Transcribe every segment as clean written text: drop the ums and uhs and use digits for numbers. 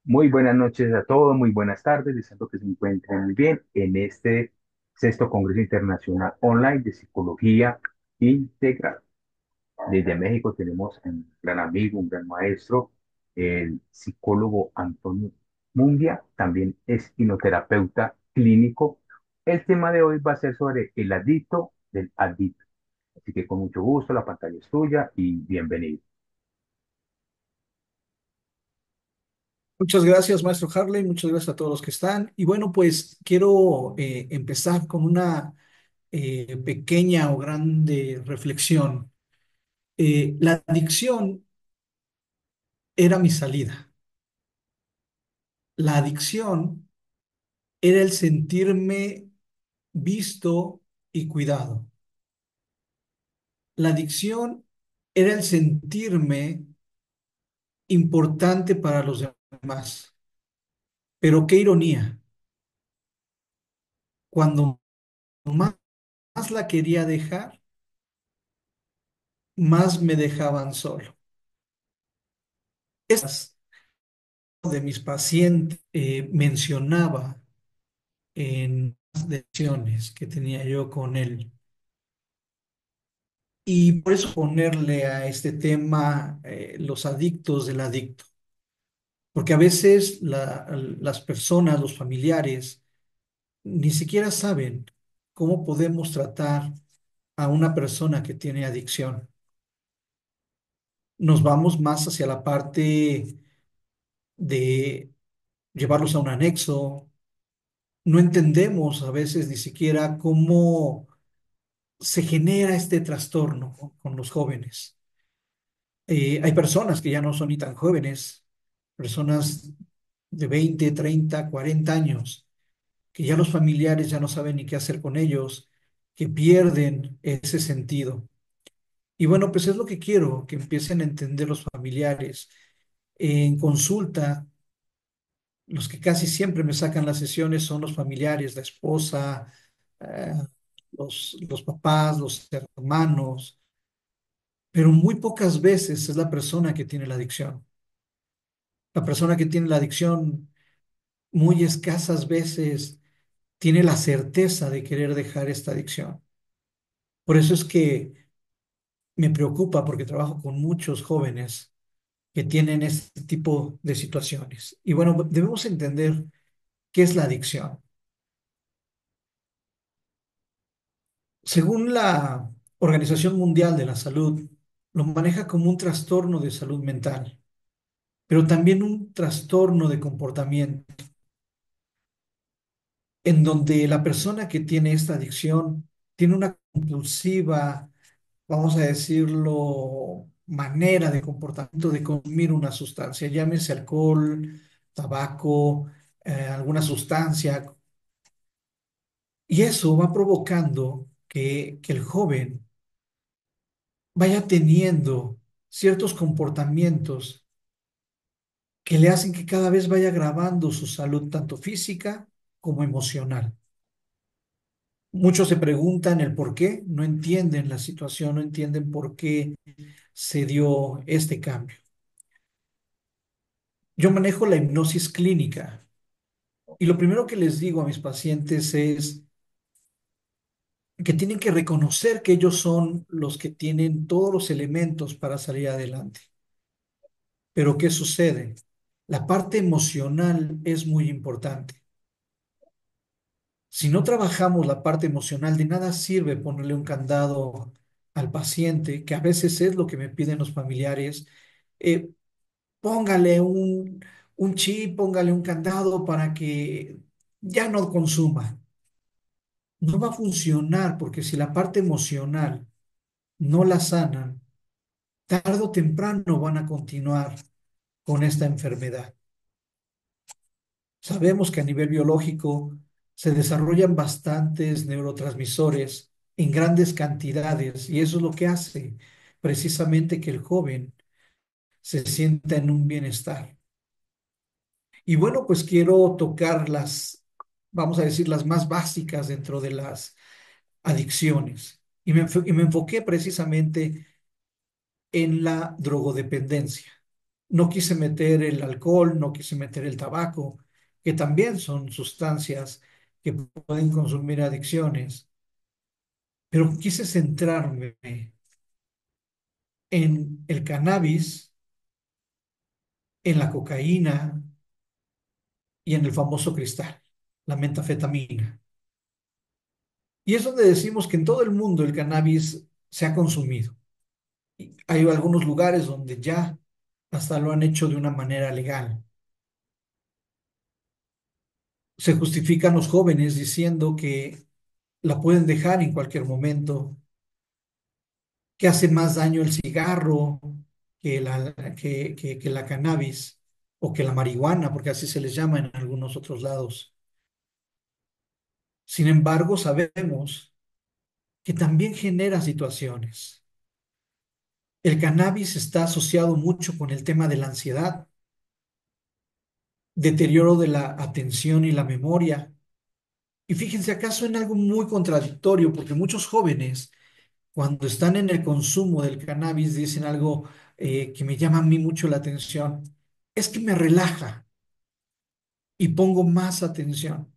Muy buenas noches a todos, muy buenas tardes, deseando que se encuentren muy bien en este sexto Congreso Internacional Online de Psicología Integral. Desde México tenemos un gran amigo, un gran maestro, el psicólogo Antonio Mungia, también es hipnoterapeuta clínico. El tema de hoy va a ser sobre el adicto del adicto. Así que con mucho gusto, la pantalla es tuya y bienvenido. Muchas gracias, maestro Harley. Muchas gracias a todos los que están. Y bueno, pues quiero empezar con una pequeña o grande reflexión. La adicción era mi salida. La adicción era el sentirme visto y cuidado. La adicción era el sentirme importante para los demás. Pero qué ironía, cuando más la quería dejar, más me dejaban solo. Estas de mis pacientes mencionaba en las lecciones que tenía yo con él. Y por eso ponerle a este tema los adictos del adicto, porque a veces las personas, los familiares, ni siquiera saben cómo podemos tratar a una persona que tiene adicción. Nos vamos más hacia la parte de llevarlos a un anexo. No entendemos a veces ni siquiera cómo se genera este trastorno con los jóvenes. Hay personas que ya no son ni tan jóvenes, personas de 20, 30, 40 años, que ya los familiares ya no saben ni qué hacer con ellos, que pierden ese sentido. Y bueno, pues es lo que quiero, que empiecen a entender los familiares. En consulta, los que casi siempre me sacan las sesiones son los familiares, la esposa, eh, los papás, los hermanos, pero muy pocas veces es la persona que tiene la adicción. La persona que tiene la adicción muy escasas veces tiene la certeza de querer dejar esta adicción. Por eso es que me preocupa porque trabajo con muchos jóvenes que tienen este tipo de situaciones. Y bueno, debemos entender qué es la adicción. Según la Organización Mundial de la Salud, lo maneja como un trastorno de salud mental, pero también un trastorno de comportamiento, en donde la persona que tiene esta adicción tiene una compulsiva, vamos a decirlo, manera de comportamiento de consumir una sustancia, llámese alcohol, tabaco, alguna sustancia, y eso va provocando que el joven vaya teniendo ciertos comportamientos que le hacen que cada vez vaya agravando su salud, tanto física como emocional. Muchos se preguntan el por qué, no entienden la situación, no entienden por qué se dio este cambio. Yo manejo la hipnosis clínica y lo primero que les digo a mis pacientes es que tienen que reconocer que ellos son los que tienen todos los elementos para salir adelante. Pero ¿qué sucede? La parte emocional es muy importante. Si no trabajamos la parte emocional, de nada sirve ponerle un candado al paciente, que a veces es lo que me piden los familiares. eh, Póngale un chip, póngale un candado para que ya no consuma. No va a funcionar porque si la parte emocional no la sanan, tarde o temprano van a continuar con esta enfermedad. Sabemos que a nivel biológico se desarrollan bastantes neurotransmisores en grandes cantidades y eso es lo que hace precisamente que el joven se sienta en un bienestar. Y bueno, pues quiero tocar vamos a decir, las más básicas dentro de las adicciones. Y me enfoqué precisamente en la drogodependencia. No quise meter el alcohol, no quise meter el tabaco, que también son sustancias que pueden consumir adicciones, pero quise centrarme en el cannabis, en la cocaína y en el famoso cristal, la metanfetamina. Y es donde decimos que en todo el mundo el cannabis se ha consumido. Y hay algunos lugares donde ya hasta lo han hecho de una manera legal. Se justifican los jóvenes diciendo que la pueden dejar en cualquier momento, que hace más daño el cigarro que la cannabis o que la marihuana, porque así se les llama en algunos otros lados. Sin embargo, sabemos que también genera situaciones. El cannabis está asociado mucho con el tema de la ansiedad, deterioro de la atención y la memoria. Y fíjense, acaso en algo muy contradictorio, porque muchos jóvenes, cuando están en el consumo del cannabis, dicen algo que me llama a mí mucho la atención. Es que me relaja y pongo más atención.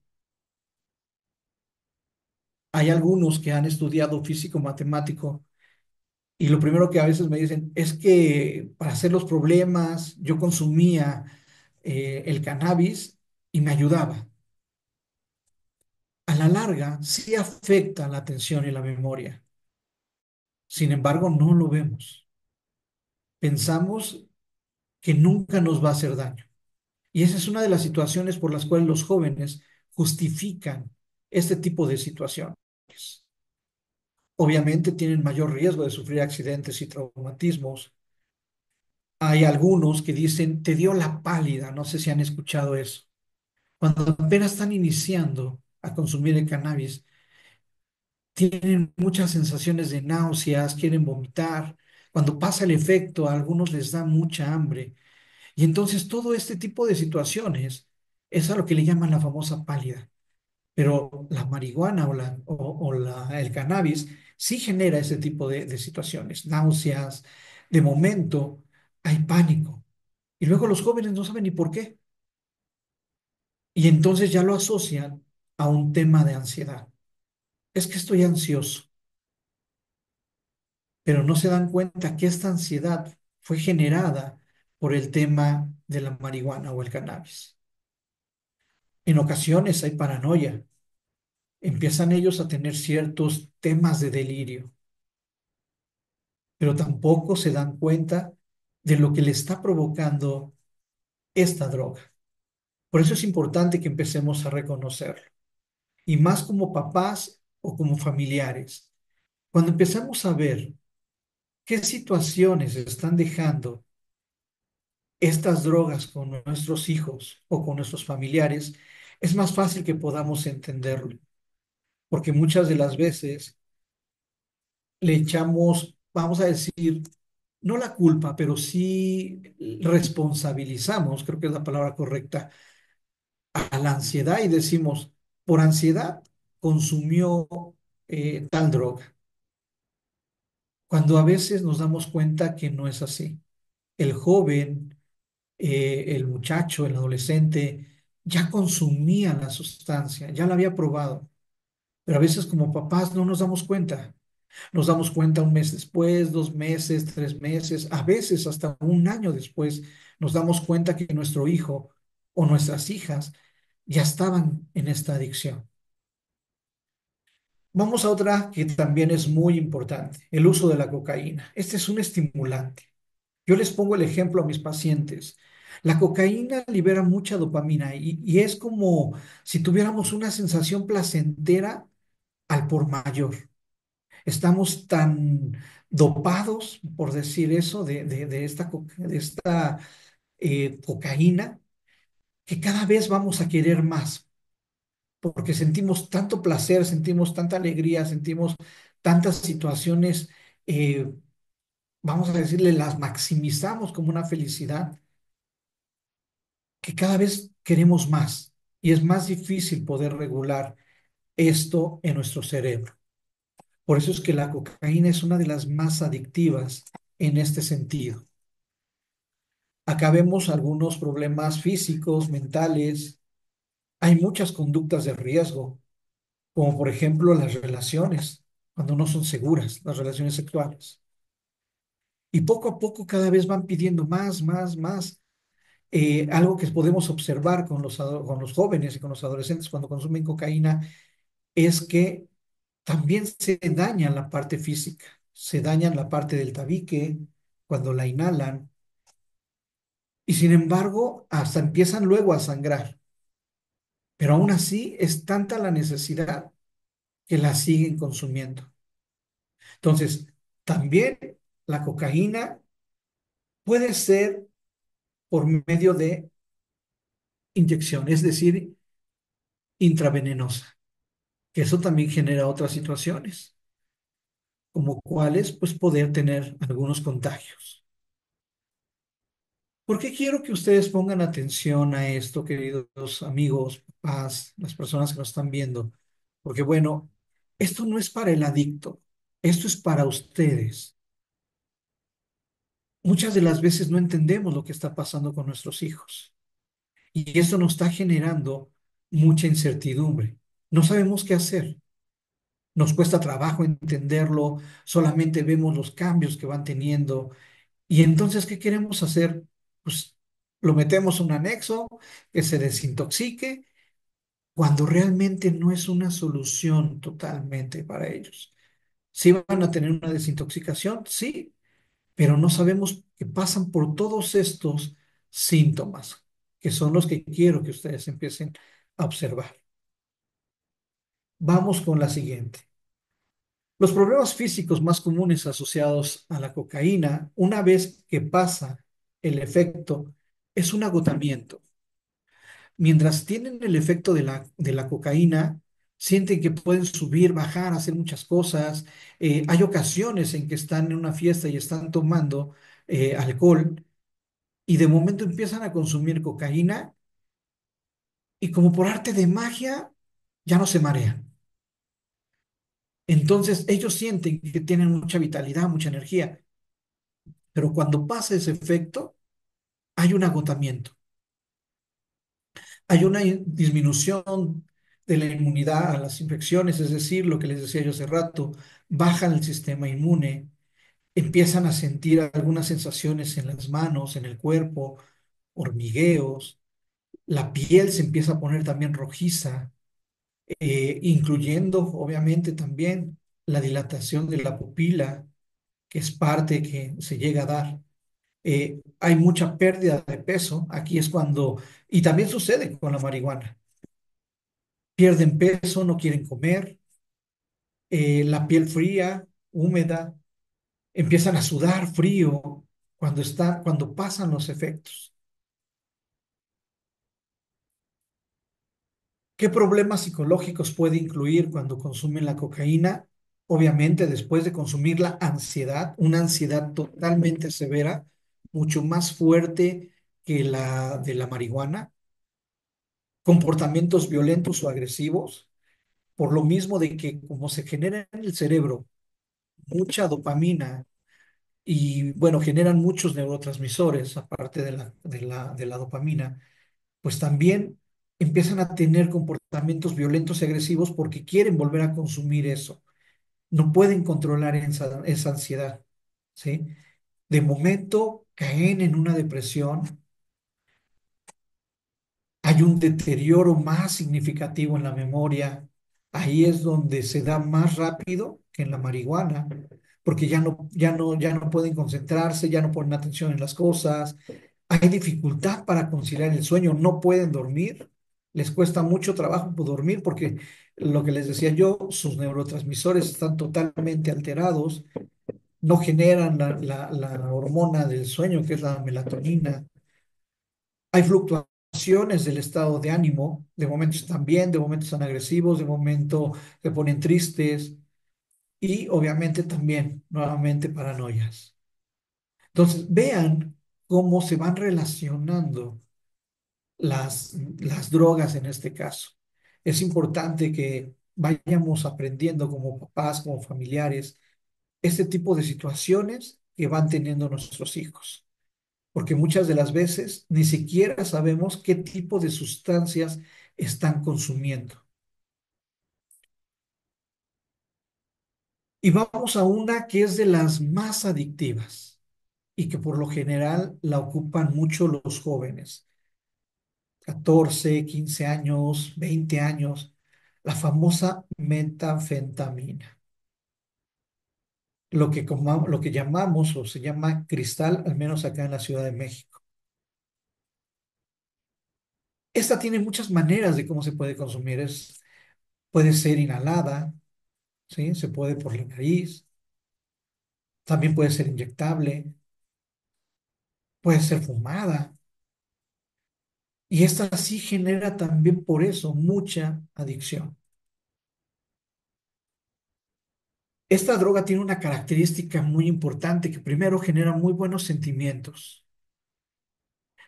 Hay algunos que han estudiado físico matemático y lo primero que a veces me dicen es que para hacer los problemas yo consumía el cannabis y me ayudaba. A la larga, sí afecta la atención y la memoria. Sin embargo, no lo vemos. Pensamos que nunca nos va a hacer daño. Y esa es una de las situaciones por las cuales los jóvenes justifican este tipo de situaciones. Obviamente tienen mayor riesgo de sufrir accidentes y traumatismos. Hay algunos que dicen, te dio la pálida, no sé si han escuchado eso. Cuando apenas están iniciando a consumir el cannabis, tienen muchas sensaciones de náuseas, quieren vomitar. Cuando pasa el efecto, a algunos les da mucha hambre. Y entonces todo este tipo de situaciones es a lo que le llaman la famosa pálida. Pero la marihuana el cannabis sí genera ese tipo de situaciones, náuseas. De momento hay pánico. Y luego los jóvenes no saben ni por qué. Y entonces ya lo asocian a un tema de ansiedad. Es que estoy ansioso, pero no se dan cuenta que esta ansiedad fue generada por el tema de la marihuana o el cannabis. En ocasiones hay paranoia. Empiezan ellos a tener ciertos temas de delirio, pero tampoco se dan cuenta de lo que le está provocando esta droga. Por eso es importante que empecemos a reconocerlo. Y más como papás o como familiares. Cuando empezamos a ver qué situaciones están dejando estas drogas con nuestros hijos o con nuestros familiares, es más fácil que podamos entenderlo, porque muchas de las veces le echamos, vamos a decir, no la culpa, pero sí responsabilizamos, creo que es la palabra correcta, a la ansiedad y decimos, por ansiedad consumió tal droga, cuando a veces nos damos cuenta que no es así. El joven, el muchacho, el adolescente, ya consumía la sustancia, ya la había probado, pero a veces como papás no nos damos cuenta. Nos damos cuenta un mes después, 2 meses, 3 meses, a veces hasta un año después, nos damos cuenta que nuestro hijo o nuestras hijas ya estaban en esta adicción. Vamos a otra que también es muy importante, el uso de la cocaína. Este es un estimulante. Yo les pongo el ejemplo a mis pacientes. La cocaína libera mucha dopamina y es como si tuviéramos una sensación placentera al por mayor. Estamos tan dopados, por decir eso, de esta cocaína, que cada vez vamos a querer más, porque sentimos tanto placer, sentimos tanta alegría, sentimos tantas situaciones, eh, vamos a decirle, las maximizamos como una felicidad, que cada vez queremos más y es más difícil poder regular esto en nuestro cerebro. Por eso es que la cocaína es una de las más adictivas en este sentido. Acá vemos algunos problemas físicos, mentales. Hay muchas conductas de riesgo, como por ejemplo las relaciones, cuando no son seguras, las relaciones sexuales. Y poco a poco cada vez van pidiendo más, más, más. Algo que podemos observar con con los jóvenes y con los adolescentes cuando consumen cocaína es que también se daña la parte física, se daña la parte del tabique cuando la inhalan y sin embargo hasta empiezan luego a sangrar, pero aún así es tanta la necesidad que la siguen consumiendo. Entonces, también la cocaína puede ser por medio de inyección, es decir, intravenosa, que eso también genera otras situaciones, como cuáles, pues poder tener algunos contagios. ¿Por qué quiero que ustedes pongan atención a esto, queridos amigos, papás, las personas que nos están viendo? Porque bueno, esto no es para el adicto, esto es para ustedes. Muchas de las veces no entendemos lo que está pasando con nuestros hijos y eso nos está generando mucha incertidumbre. No sabemos qué hacer. Nos cuesta trabajo entenderlo, solamente vemos los cambios que van teniendo. Y entonces, ¿qué queremos hacer? Pues lo metemos en un anexo, que se desintoxique, cuando realmente no es una solución totalmente para ellos. Sí van a tener una desintoxicación, sí, pero no sabemos que pasan por todos estos síntomas, que son los que quiero que ustedes empiecen a observar. Vamos con la siguiente. Los problemas físicos más comunes asociados a la cocaína, una vez que pasa el efecto, es un agotamiento. Mientras tienen el efecto de de la cocaína, sienten que pueden subir, bajar, hacer muchas cosas. Hay ocasiones en que están en una fiesta y están tomando alcohol y de momento empiezan a consumir cocaína y como por arte de magia ya no se marean. Entonces ellos sienten que tienen mucha vitalidad, mucha energía, pero cuando pasa ese efecto, hay un agotamiento, hay una disminución de la inmunidad a las infecciones, es decir, lo que les decía yo hace rato, bajan el sistema inmune, empiezan a sentir algunas sensaciones en las manos, en el cuerpo, hormigueos, la piel se empieza a poner también rojiza, incluyendo obviamente también la dilatación de la pupila, que es parte que se llega a dar. Hay mucha pérdida de peso. Aquí es cuando, y también sucede con la marihuana. Pierden peso, no quieren comer, la piel fría, húmeda, empiezan a sudar frío cuando pasan los efectos. ¿Qué problemas psicológicos puede incluir cuando consumen la cocaína? Obviamente, después de consumir la ansiedad, una ansiedad totalmente severa, mucho más fuerte que la de la marihuana, comportamientos violentos o agresivos, por lo mismo de que como se genera en el cerebro mucha dopamina y bueno, generan muchos neurotransmisores aparte de de la dopamina, pues también empiezan a tener comportamientos violentos y agresivos porque quieren volver a consumir eso. No pueden controlar esa ansiedad, ¿sí? De momento caen en una depresión, hay un deterioro más significativo en la memoria. Ahí es donde se da más rápido que en la marihuana, porque ya no pueden concentrarse, ya no ponen atención en las cosas. Hay dificultad para conciliar el sueño, no pueden dormir, les cuesta mucho trabajo dormir porque lo que les decía yo, sus neurotransmisores están totalmente alterados, no generan la hormona del sueño, que es la melatonina. Hay fluctuaciones del estado de ánimo, de momentos están bien, de momentos están agresivos, de momento se ponen tristes y obviamente también nuevamente paranoias. Entonces, vean cómo se van relacionando las drogas en este caso. Es importante que vayamos aprendiendo como papás, como familiares, este tipo de situaciones que van teniendo nuestros hijos. porque muchas de las veces ni siquiera sabemos qué tipo de sustancias están consumiendo. Y vamos a una que es de las más adictivas y que por lo general la ocupan mucho los jóvenes, 14, 15 años, 20 años, la famosa metanfetamina, lo que llamamos o se llama cristal, al menos acá en la Ciudad de México. Esta tiene muchas maneras de cómo se puede consumir. Puede ser inhalada, ¿sí? Se puede por la nariz, también puede ser inyectable, puede ser fumada. Y esta sí genera también por eso mucha adicción. Esta droga tiene una característica muy importante que primero genera muy buenos sentimientos.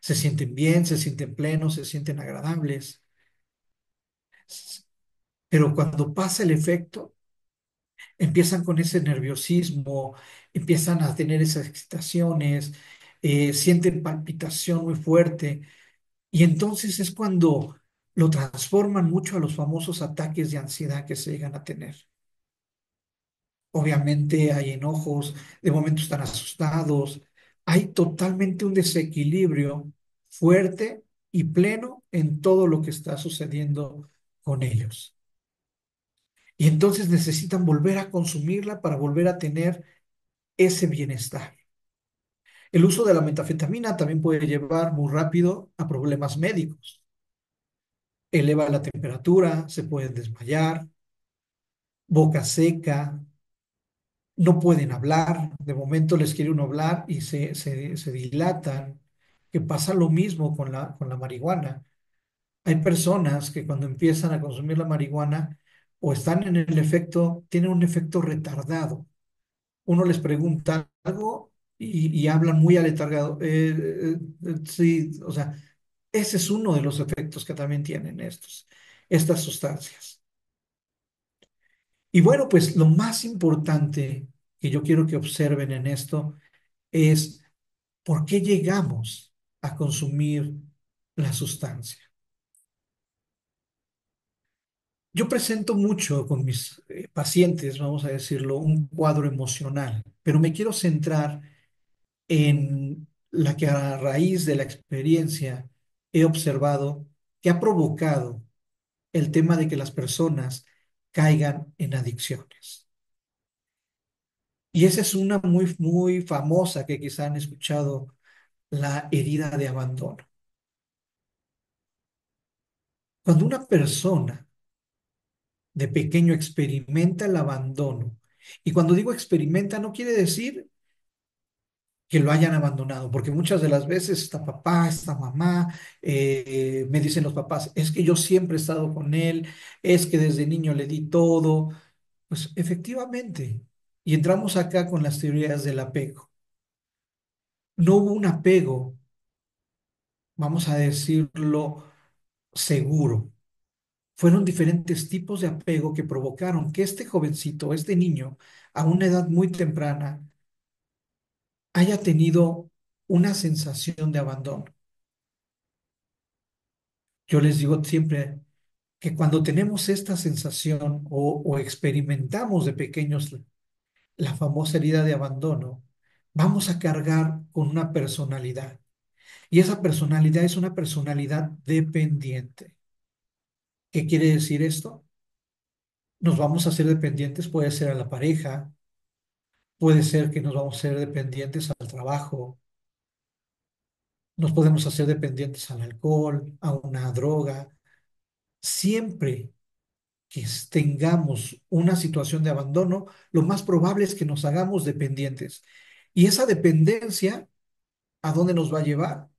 Se sienten bien, se sienten plenos, se sienten agradables. Pero cuando pasa el efecto, empiezan con ese nerviosismo, empiezan a tener esas excitaciones, sienten palpitación muy fuerte. Y entonces es cuando lo transforman mucho a los famosos ataques de ansiedad que se llegan a tener. Obviamente hay enojos, de momento están asustados, hay totalmente un desequilibrio fuerte y pleno en todo lo que está sucediendo con ellos. Y entonces necesitan volver a consumirla para volver a tener ese bienestar. El uso de la metanfetamina también puede llevar muy rápido a problemas médicos. Eleva la temperatura, se pueden desmayar, boca seca, no pueden hablar, de momento les quiere uno hablar y se dilatan, que pasa lo mismo con la marihuana. Hay personas que cuando empiezan a consumir la marihuana o están en el efecto, tienen un efecto retardado. Uno les pregunta algo y hablan muy aletargado. Sí, o sea, ese es uno de los efectos que también tienen estas sustancias. Y bueno, pues lo más importante que yo quiero que observen en esto es por qué llegamos a consumir la sustancia. Yo presento mucho con mis pacientes, vamos a decirlo, un cuadro emocional, pero me quiero centrar en la que a raíz de la experiencia he observado que ha provocado el tema de que las personas caigan en adicciones. Y esa es una muy, muy famosa que quizá han escuchado, la herida de abandono. Cuando una persona de pequeño experimenta el abandono, y cuando digo experimenta no quiere decir que lo hayan abandonado, porque muchas de las veces está papá, está mamá, me dicen los papás, es que yo siempre he estado con él, es que desde niño le di todo, pues efectivamente, y entramos acá con las teorías del apego. No hubo un apego, vamos a decirlo, seguro. Fueron diferentes tipos de apego que provocaron que este jovencito, este niño, a una edad muy temprana, haya tenido una sensación de abandono. Yo les digo siempre que cuando tenemos esta sensación o experimentamos de pequeños la famosa herida de abandono, vamos a cargar con una personalidad. Y esa personalidad es una personalidad dependiente. ¿Qué quiere decir esto? Nos vamos a hacer dependientes, puede ser a la pareja, puede ser que nos vamos a ser dependientes al trabajo, nos podemos hacer dependientes al alcohol, a una droga. Siempre que tengamos una situación de abandono, lo más probable es que nos hagamos dependientes. Y esa dependencia, ¿a dónde nos va a llevar?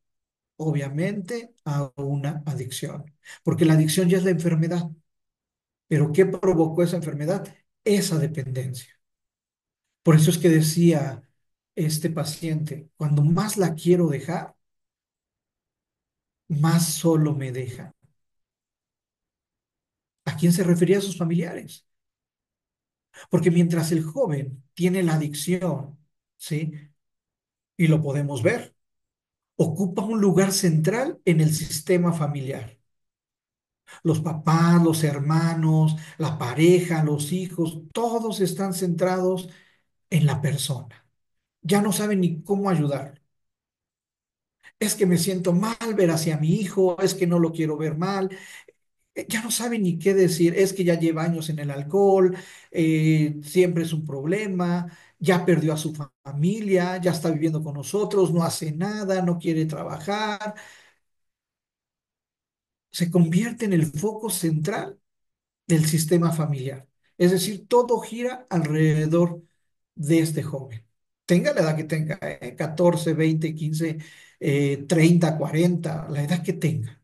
Obviamente a una adicción, porque la adicción ya es la enfermedad. Pero ¿qué provocó esa enfermedad? Esa dependencia. Por eso es que decía este paciente, cuando más la quiero dejar, más solo me deja. ¿A quién se refería? A sus familiares? Porque mientras el joven tiene la adicción, ¿sí? Y lo podemos ver. ocupa un lugar central en el sistema familiar. Los papás, los hermanos, la pareja, los hijos, todos están centrados en la persona. Ya no saben ni cómo ayudar. Es que me siento mal ver hacia mi hijo, es que no lo quiero ver mal. Ya no saben ni qué decir, es que ya lleva años en el alcohol, siempre es un problema, ya perdió a su familia, ya está viviendo con nosotros, no hace nada, no quiere trabajar. Se convierte en el foco central del sistema familiar. Es decir, todo gira alrededor de este joven. Tenga la edad que tenga, 14, 20, 15, 30, 40, la edad que tenga.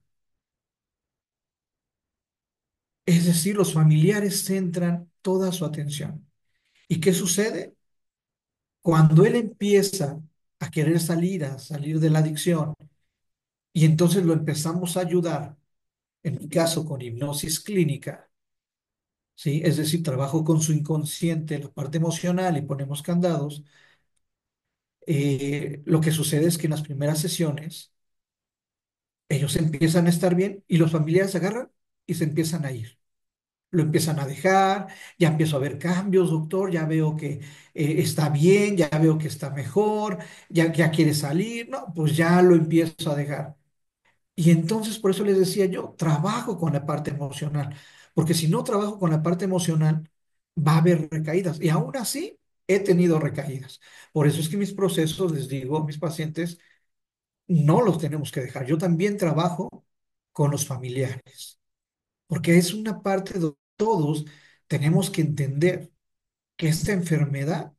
Es decir, los familiares centran toda su atención. ¿Y qué sucede? Cuando él empieza a querer salir, a salir de la adicción, y entonces lo empezamos a ayudar, en mi caso con hipnosis clínica, ¿sí? Es decir, trabajo con su inconsciente, la parte emocional y ponemos candados. Lo que sucede es que en las primeras sesiones ellos empiezan a estar bien y los familiares se agarran y se empiezan a ir. Lo empiezan a dejar, ya empiezo a ver cambios, doctor, ya veo que está bien, ya veo que está mejor, ya quiere salir, no, pues ya lo empiezo a dejar. Y entonces por eso les decía yo, trabajo con la parte emocional, porque si no trabajo con la parte emocional, va a haber recaídas. Y aún así he tenido recaídas. Por eso es que mis procesos, les digo a mis pacientes, no los tenemos que dejar. Yo también trabajo con los familiares, porque es una parte donde todos tenemos que entender que esta enfermedad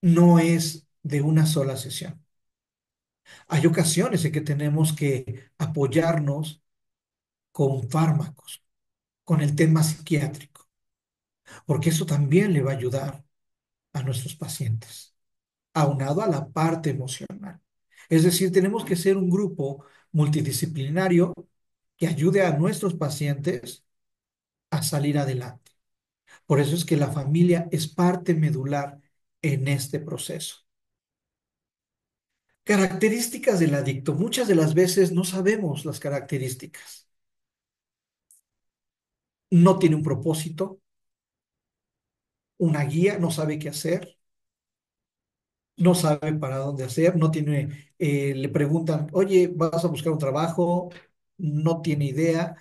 no es de una sola sesión. Hay ocasiones en que tenemos que apoyarnos con fármacos, con el tema psiquiátrico, porque eso también le va a ayudar a nuestros pacientes, aunado a la parte emocional. Es decir, tenemos que ser un grupo multidisciplinario que ayude a nuestros pacientes a salir adelante. Por eso es que la familia es parte medular en este proceso. Características del adicto. Muchas de las veces no sabemos las características. No tiene un propósito, una guía, no sabe qué hacer, no sabe para dónde hacer, no tiene, le preguntan, oye, ¿vas a buscar un trabajo? No tiene idea,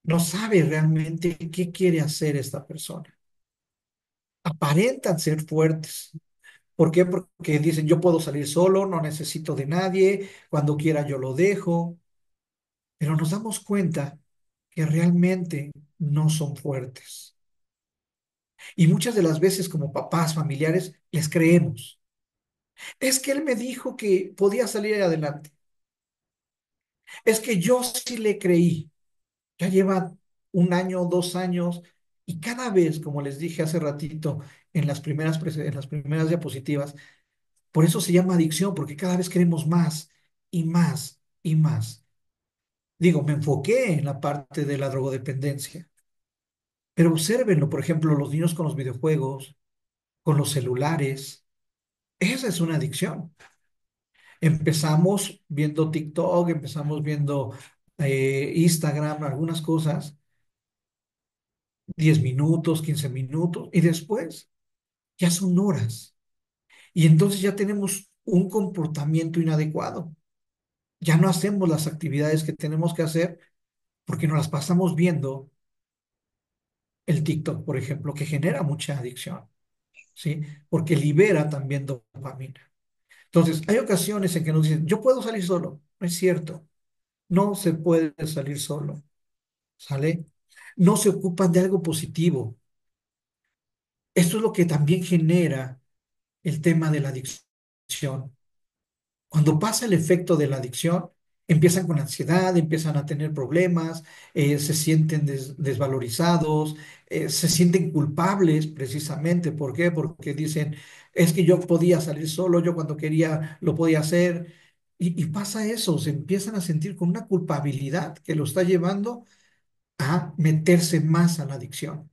no sabe realmente qué quiere hacer esta persona. Aparentan ser fuertes. ¿Por qué? Porque dicen, yo puedo salir solo, no necesito de nadie, cuando quiera yo lo dejo, pero nos damos cuenta que realmente no son fuertes. Y muchas de las veces como papás, familiares, les creemos. Es que él me dijo que podía salir adelante. Es que yo sí le creí. Ya lleva un año, 2 años, y cada vez, como les dije hace ratito en las primeras diapositivas, por eso se llama adicción, porque cada vez queremos más y más y más. Digo, me enfoqué en la parte de la drogodependencia, pero obsérvenlo, por ejemplo, los niños con los videojuegos, con los celulares, esa es una adicción. Empezamos viendo TikTok, empezamos viendo Instagram, algunas cosas, 10 minutos, 15 minutos, y después ya son horas. Y entonces ya tenemos un comportamiento inadecuado. Ya no hacemos las actividades que tenemos que hacer porque nos las pasamos viendo el TikTok, por ejemplo, que genera mucha adicción, ¿sí? Porque libera también dopamina. Entonces, hay ocasiones en que nos dicen, yo puedo salir solo. No es cierto, no se puede salir solo, ¿sale? No se ocupan de algo positivo. Esto es lo que también genera el tema de la adicción. Cuando pasa el efecto de la adicción, empiezan con ansiedad, empiezan a tener problemas, se sienten desvalorizados, se sienten culpables precisamente. ¿Por qué? Porque dicen, es que yo podía salir solo, yo cuando quería lo podía hacer. Y pasa eso, se empiezan a sentir con una culpabilidad que lo está llevando a meterse más a la adicción.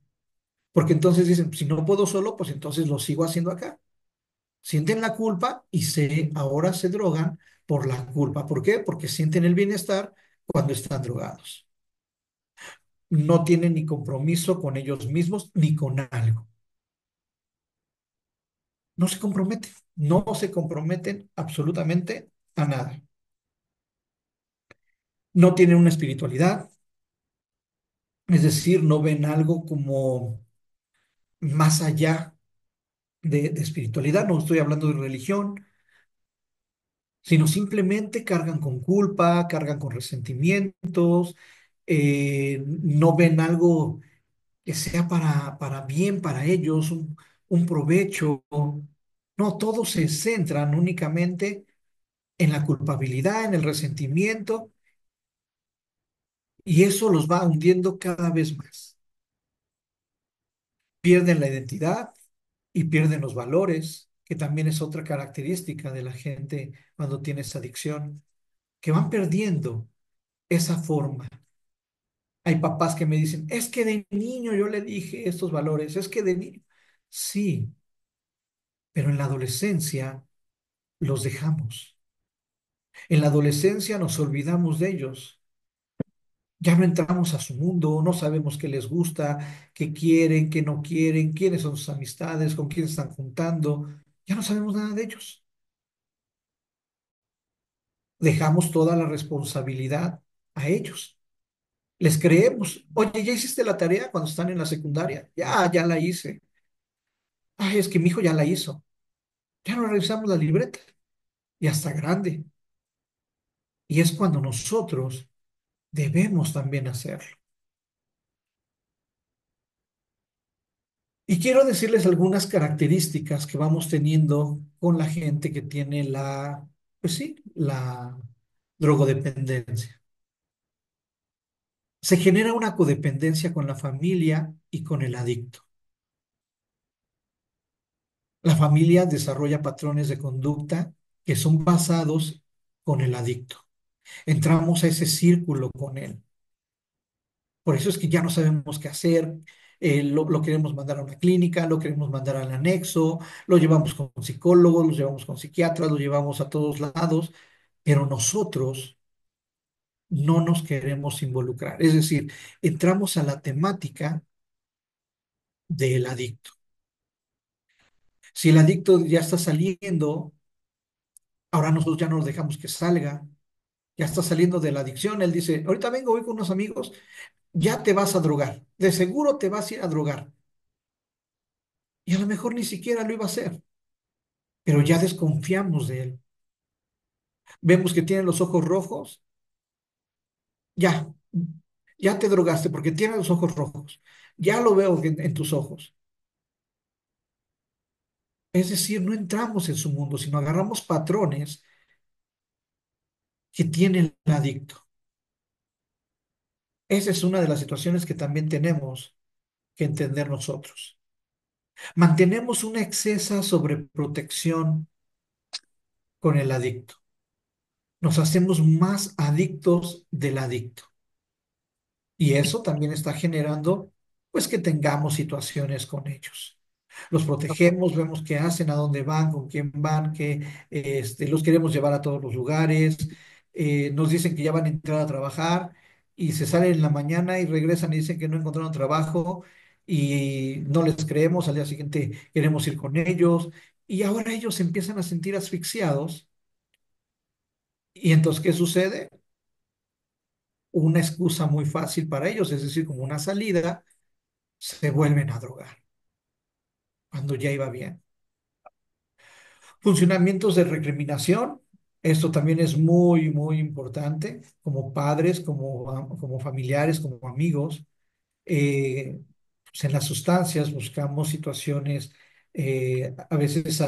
Porque entonces dicen, si no puedo solo, pues entonces lo sigo haciendo acá. Sienten la culpa y ahora se drogan por la culpa. ¿Por qué? Porque sienten el bienestar cuando están drogados. No tienen ni compromiso con ellos mismos ni con algo. No se comprometen, no se comprometen absolutamente a nada. No tienen una espiritualidad, es decir, no ven algo como más allá de espiritualidad. No estoy hablando de religión, sino simplemente cargan con culpa, cargan con resentimientos, no ven algo que sea para bien para ellos, un provecho. No, todos se centran únicamente en la culpabilidad, en el resentimiento, y eso los va hundiendo cada vez más. Pierden la identidad y pierden los valores, que también es otra característica de la gente cuando tiene esa adicción, que van perdiendo esa forma. Hay papás que me dicen, es que de niño yo le dije estos valores, es que de niño. Sí, pero en la adolescencia los dejamos. En la adolescencia nos olvidamos de ellos. Ya no entramos a su mundo, no sabemos qué les gusta, qué quieren, qué no quieren, quiénes son sus amistades, con quién están juntando. Ya no sabemos nada de ellos. Dejamos toda la responsabilidad a ellos. Les creemos. Oye, ¿ya hiciste la tarea cuando están en la secundaria? Ya la hice. Ay, es que mi hijo ya la hizo. Ya no revisamos la libreta. Ya está grande. Y es cuando nosotros debemos también hacerlo. Y quiero decirles algunas características que vamos teniendo con la gente que tiene pues sí, la drogodependencia. Se genera una codependencia con la familia y con el adicto. La familia desarrolla patrones de conducta que son basados con el adicto. Entramos a ese círculo con él. Por eso es que ya no sabemos qué hacer. Lo queremos mandar a una clínica, lo queremos mandar al anexo, lo llevamos con psicólogos, lo llevamos con psiquiatras, lo llevamos a todos lados, pero nosotros no nos queremos involucrar. Es decir, entramos a la temática del adicto. Si el adicto ya está saliendo, ahora nosotros ya no lo dejamos que salga, ya está saliendo de la adicción. Él dice, ahorita vengo, voy con unos amigos, ya te vas a drogar, de seguro te vas a ir a drogar. Y a lo mejor ni siquiera lo iba a hacer, pero ya desconfiamos de él. Vemos que tiene los ojos rojos, ya, ya te drogaste porque tiene los ojos rojos. Ya lo veo en tus ojos. Es decir, no entramos en su mundo, sino agarramos patrones que tiene el adicto. Esa es una de las situaciones que también tenemos que entender nosotros. Mantenemos una excesa sobreprotección con el adicto. Nos hacemos más adictos del adicto. Y eso también está generando, pues, que tengamos situaciones con ellos. Los protegemos, vemos qué hacen, a dónde van, con quién van, los queremos llevar a todos los lugares. Nos dicen que ya van a entrar a trabajar y se salen en la mañana y regresan y dicen que no encontraron trabajo y no les creemos. Al día siguiente queremos ir con ellos y ahora ellos se empiezan a sentir asfixiados. Y entonces, ¿qué sucede? Una excusa muy fácil para ellos, es decir, como una salida, se vuelven a drogar cuando ya iba bien. Funcionamientos de recriminación. Esto también es muy, muy importante como padres, como familiares, como amigos. Pues en las sustancias buscamos situaciones, a veces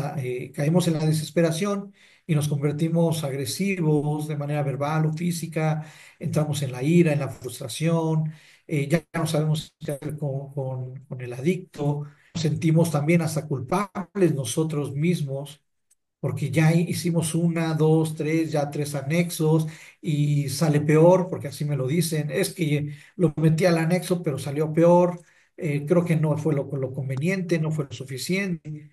caemos en la desesperación y nos convertimos agresivos de manera verbal o física, entramos en la ira, en la frustración, ya no sabemos qué hacer con el adicto, nos sentimos también hasta culpables nosotros mismos porque ya hicimos una, dos, tres, ya tres anexos y sale peor, porque así me lo dicen, es que lo metí al anexo, pero salió peor, creo que no fue lo conveniente, no fue lo suficiente.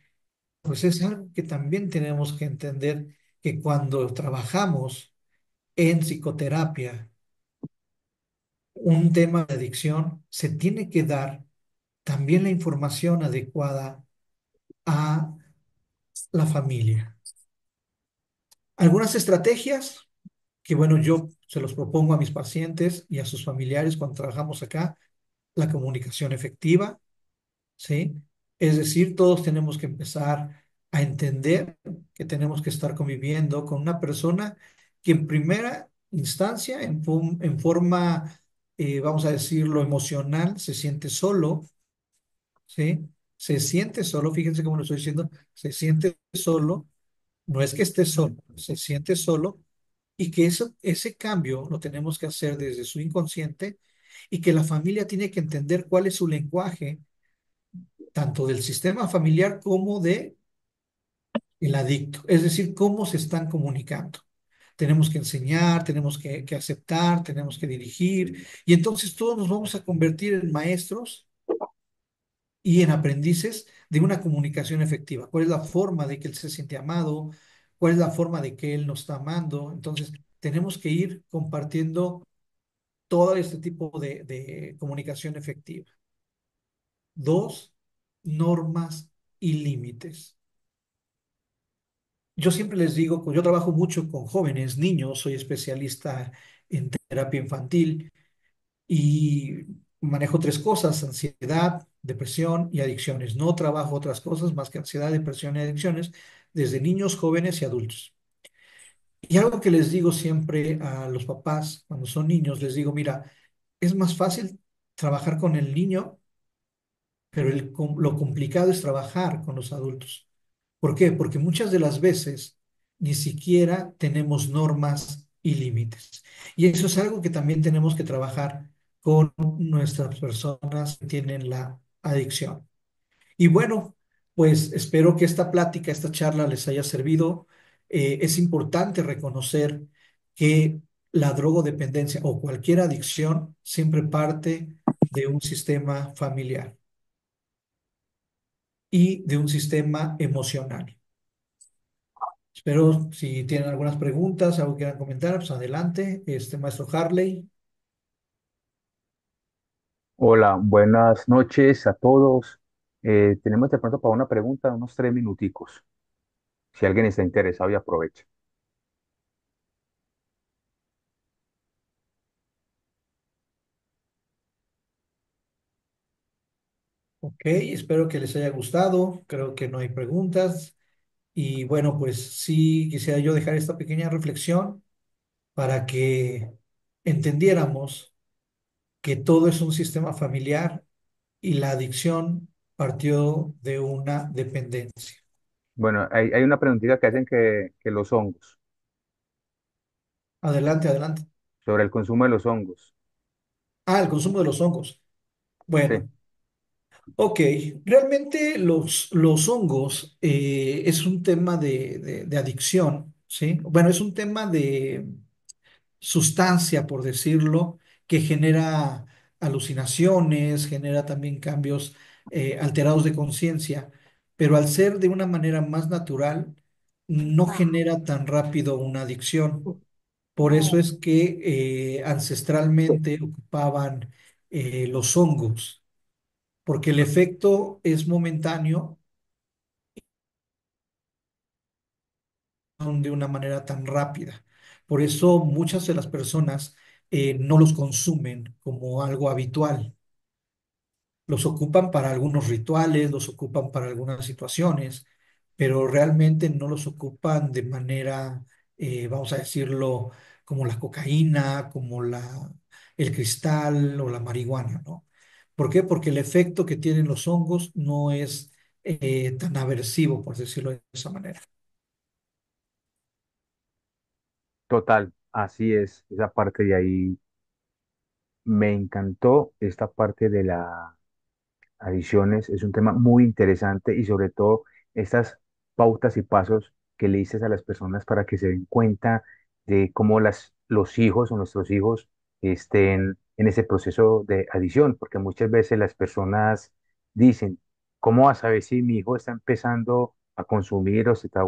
pues es algo que también tenemos que entender que cuando trabajamos en psicoterapia, un tema de adicción, se tiene que dar también la información adecuada a la familia. Algunas estrategias que, bueno, yo se los propongo a mis pacientes y a sus familiares cuando trabajamos acá, la comunicación efectiva, ¿sí? Es decir, todos tenemos que empezar a entender que tenemos que estar conviviendo con una persona que en primera instancia, en forma, vamos a decirlo, emocional, se siente solo, ¿sí? Se siente solo, fíjense cómo lo estoy diciendo, se siente solo, no es que esté solo, se siente solo y que ese cambio lo tenemos que hacer desde su inconsciente y que la familia tiene que entender cuál es su lenguaje, tanto del sistema familiar como de el adicto, es decir, cómo se están comunicando. Tenemos que enseñar, tenemos que aceptar, tenemos que dirigir y entonces todos nos vamos a convertir en maestros y en aprendices de una comunicación efectiva. ¿Cuál es la forma de que él se siente amado? ¿Cuál es la forma de que él nos está amando? Entonces, tenemos que ir compartiendo todo este tipo de comunicación efectiva. Dos, normas y límites. Yo siempre les digo, yo trabajo mucho con jóvenes, niños, soy especialista en terapia infantil y manejo tres cosas: ansiedad, depresión y adicciones. No trabajo otras cosas más que ansiedad, depresión y adicciones desde niños, jóvenes y adultos. Y algo que les digo siempre a los papás cuando son niños, les digo, mira, es más fácil trabajar con el niño, pero lo complicado es trabajar con los adultos. ¿Por qué? Porque muchas de las veces ni siquiera tenemos normas y límites. Y eso es algo que también tenemos que trabajar con nuestras personas que tienen la adicción. Y bueno, pues espero que esta plática, esta charla les haya servido. Es importante reconocer que la drogodependencia o cualquier adicción siempre parte de un sistema familiar y de un sistema emocional. Espero si tienen algunas preguntas, algo que quieran comentar, pues adelante, maestro Harley. Hola, buenas noches a todos. Tenemos de pronto para una pregunta, unos 3 minuticos, si alguien está interesado y aprovecha. Ok, espero que les haya gustado. Creo que no hay preguntas. Y bueno, pues sí quisiera yo dejar esta pequeña reflexión para que entendiéramos que todo es un sistema familiar y la adicción partió de una dependencia. Bueno, hay una preguntita que hacen que los hongos, Adelante, adelante. sobre el consumo de los hongos. Ah, el consumo de los hongos. Sí, Bueno, ok, realmente los hongos es un tema de adicción, ¿sí? Bueno, es un tema de sustancia, por decirlo, que genera alucinaciones, genera también cambios alterados de conciencia, pero al ser de una manera más natural, no genera tan rápido una adicción. Por eso es que ancestralmente ocupaban los hongos, porque el efecto es momentáneo de una manera tan rápida. Por eso muchas de las personas no los consumen como algo habitual. Los ocupan para algunos rituales, los ocupan para algunas situaciones, pero realmente no los ocupan de manera, vamos a decirlo, como la cocaína, como el cristal o la marihuana, ¿no? ¿Por qué? Porque el efecto que tienen los hongos no es tan aversivo, por decirlo de esa manera. total, así es. Esa parte de ahí me encantó, esta parte de la adiciones. Es un tema muy interesante y sobre todo estas pautas y pasos que le dices a las personas para que se den cuenta de cómo los hijos o nuestros hijos estén en ese proceso de adición, porque muchas veces las personas dicen, ¿cómo vas a saber si mi hijo está empezando a consumir o se está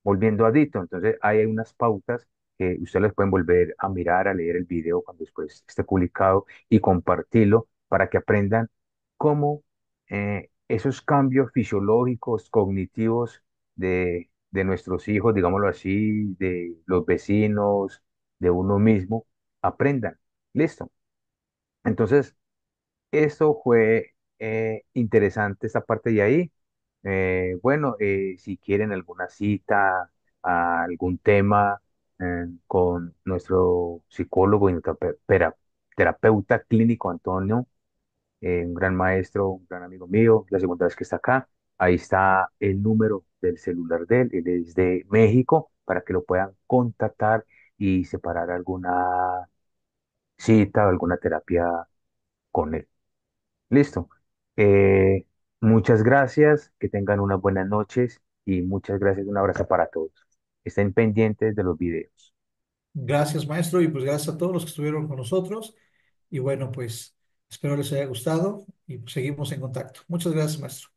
volviendo adicto. Entonces, ahí hay unas pautas que ustedes les pueden volver a mirar, a leer el video cuando después esté publicado y compartirlo para que aprendan cómo esos cambios fisiológicos, cognitivos de nuestros hijos, digámoslo así, de los vecinos, de uno mismo, aprendan. Listo. Entonces, eso fue interesante esta parte de ahí. Bueno, si quieren alguna cita, algún tema con nuestro psicólogo y nuestro terapeuta clínico Antonio, un gran maestro, un gran amigo mío, la segunda vez que está acá, ahí está el número del celular de él, él es de México, para que lo puedan contactar y separar alguna cita o alguna terapia con él. Listo. Eh, Muchas gracias, que tengan unas buenas noches y muchas gracias, un abrazo para todos. Estén pendientes de los videos. Gracias, maestro, y pues gracias a todos los que estuvieron con nosotros. Y bueno, pues espero les haya gustado y pues, seguimos en contacto. Muchas gracias, maestro.